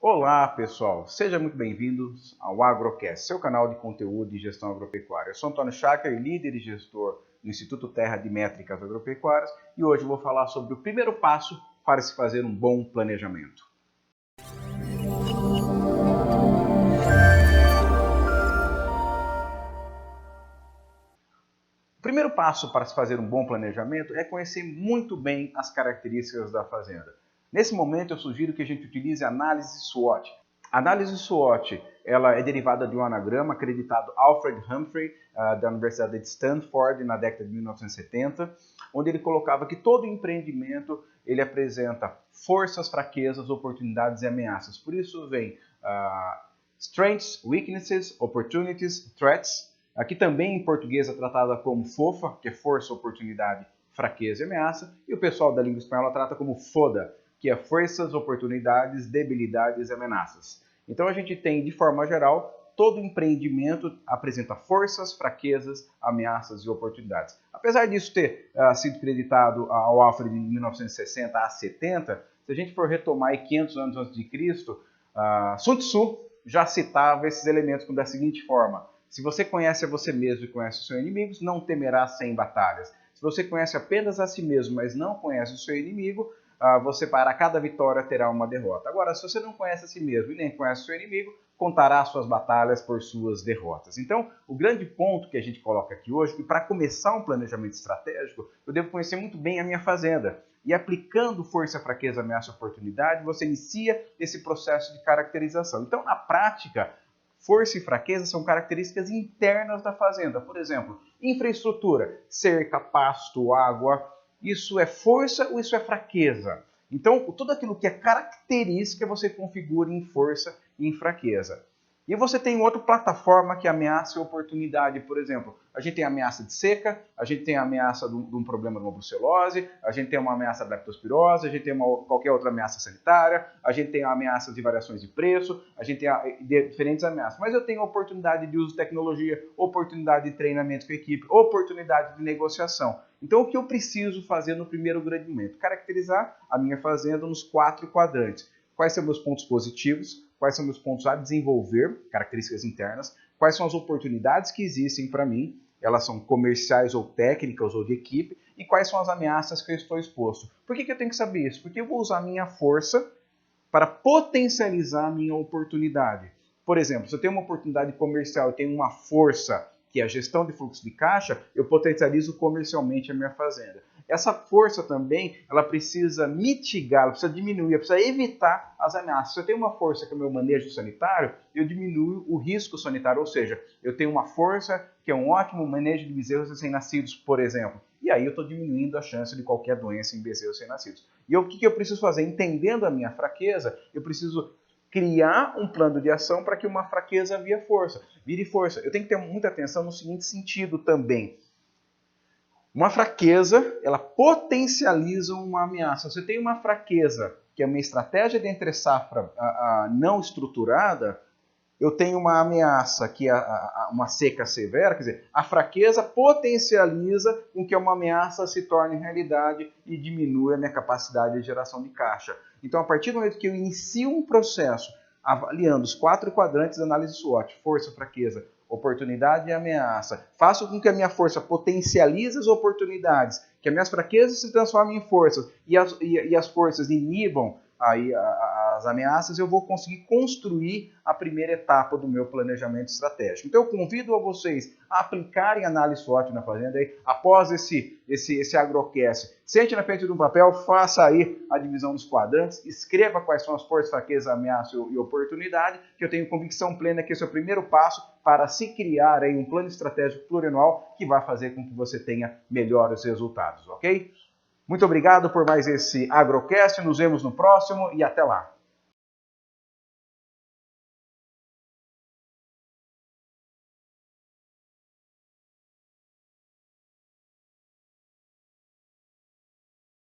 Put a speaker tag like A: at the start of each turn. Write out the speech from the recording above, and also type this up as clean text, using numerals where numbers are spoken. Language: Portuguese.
A: Olá pessoal, sejam muito bem-vindos ao Agrocast, seu canal de conteúdo de gestão agropecuária. Eu sou Antônio Schacker, líder e gestor do Instituto Terra de Métricas Agropecuárias, e hoje eu vou falar sobre o primeiro passo para se fazer um bom planejamento. O primeiro passo para se fazer um bom planejamento é conhecer muito bem as características da fazenda. Nesse momento eu sugiro que a gente utilize a análise SWOT. A análise SWOT ela é derivada de um anagrama acreditado Alfred Humphrey, da Universidade de Stanford, na década de 1970, onde ele colocava que todo empreendimento ele apresenta forças, fraquezas, oportunidades e ameaças. Por isso vem strengths, weaknesses, opportunities, threats. Aqui também em português é tratada como FOFA, que é força, oportunidade, fraqueza e ameaça. E o pessoal da língua espanhola trata como FODA, que é forças, oportunidades, debilidades e ameaças. Então a gente tem, de forma geral, todo empreendimento apresenta forças, fraquezas, ameaças e oportunidades. Apesar disso ter sido creditado ao Alfred de 1960 a 70, se a gente for retomar aí 500 anos antes de Cristo, Sun Tzu já citava esses elementos da seguinte forma: se você conhece a você mesmo e conhece os seus inimigos, não temerá 100 batalhas. Se você conhece apenas a si mesmo, mas não conhece o seu inimigo, você para cada vitória terá uma derrota. Agora, se você não conhece a si mesmo e nem conhece o seu inimigo, contará suas batalhas por suas derrotas. Então, o grande ponto que a gente coloca aqui hoje é que para começar um planejamento estratégico, eu devo conhecer muito bem a minha fazenda. E aplicando força, fraqueza, ameaça e oportunidade, você inicia esse processo de caracterização. Então, na prática, força e fraqueza são características internas da fazenda. Por exemplo, infraestrutura, cerca, pasto, água. Isso é força ou isso é fraqueza? Então, tudo aquilo que é característica você configura em força e em fraqueza. E você tem outra plataforma que é ameaça e oportunidade. Por exemplo, a gente tem ameaça de seca, a gente tem a ameaça de um problema de uma brucelose, a gente tem uma ameaça de leptospirose, a gente tem qualquer outra ameaça sanitária, a gente tem ameaças de variações de preço, a gente tem diferentes ameaças. Mas eu tenho oportunidade de uso de tecnologia, oportunidade de treinamento com a equipe, oportunidade de negociação. Então, o que eu preciso fazer no primeiro grande momento? Caracterizar a minha fazenda nos 4 quadrantes. Quais são meus pontos positivos? Quais são meus pontos a desenvolver, características internas? Quais são as oportunidades que existem para mim? Elas são comerciais ou técnicas ou de equipe? E quais são as ameaças que eu estou exposto? Por que eu tenho que saber isso? Porque eu vou usar a minha força para potencializar a minha oportunidade. Por exemplo, se eu tenho uma oportunidade comercial, eu tenho uma força que é a gestão de fluxo de caixa, eu potencializo comercialmente a minha fazenda. Essa força também, ela precisa mitigar, ela precisa diminuir, ela precisa evitar as ameaças. Se eu tenho uma força que é o meu manejo sanitário, eu diminuo o risco sanitário, ou seja, eu tenho uma força que é um ótimo manejo de bezerros recém-nascidos, por exemplo. E aí eu estou diminuindo a chance de qualquer doença em bezerros recém-nascidos. E o que eu preciso fazer? Entendendo a minha fraqueza, eu preciso criar um plano de ação para que uma fraqueza vire força. Eu tenho que ter muita atenção no seguinte sentido também. Uma fraqueza, ela potencializa uma ameaça. Você tem uma fraqueza, que é uma estratégia de entre-safra não estruturada, eu tenho uma ameaça, que é uma seca severa, quer dizer, a fraqueza potencializa com que uma ameaça se torne realidade e diminui a minha capacidade de geração de caixa. Então, a partir do momento que eu inicio um processo avaliando os 4 quadrantes da análise SWOT, força, fraqueza, oportunidade e ameaça, faço com que a minha força potencialize as oportunidades, que as minhas fraquezas se transformem em forças e as forças inibam aí as ameaças, eu vou conseguir construir a primeira etapa do meu planejamento estratégico. Então eu convido a vocês a aplicarem análise SWOT na fazenda aí, após esse agrocast. Sente na frente de um papel, faça aí a divisão dos quadrantes, escreva quais são as forças, fraquezas, ameaças e oportunidade, que eu tenho convicção plena que esse é o primeiro passo para se criar aí um plano estratégico plurianual que vai fazer com que você tenha melhores resultados, ok? Muito obrigado por mais esse Agrocast, nos vemos no próximo e até lá!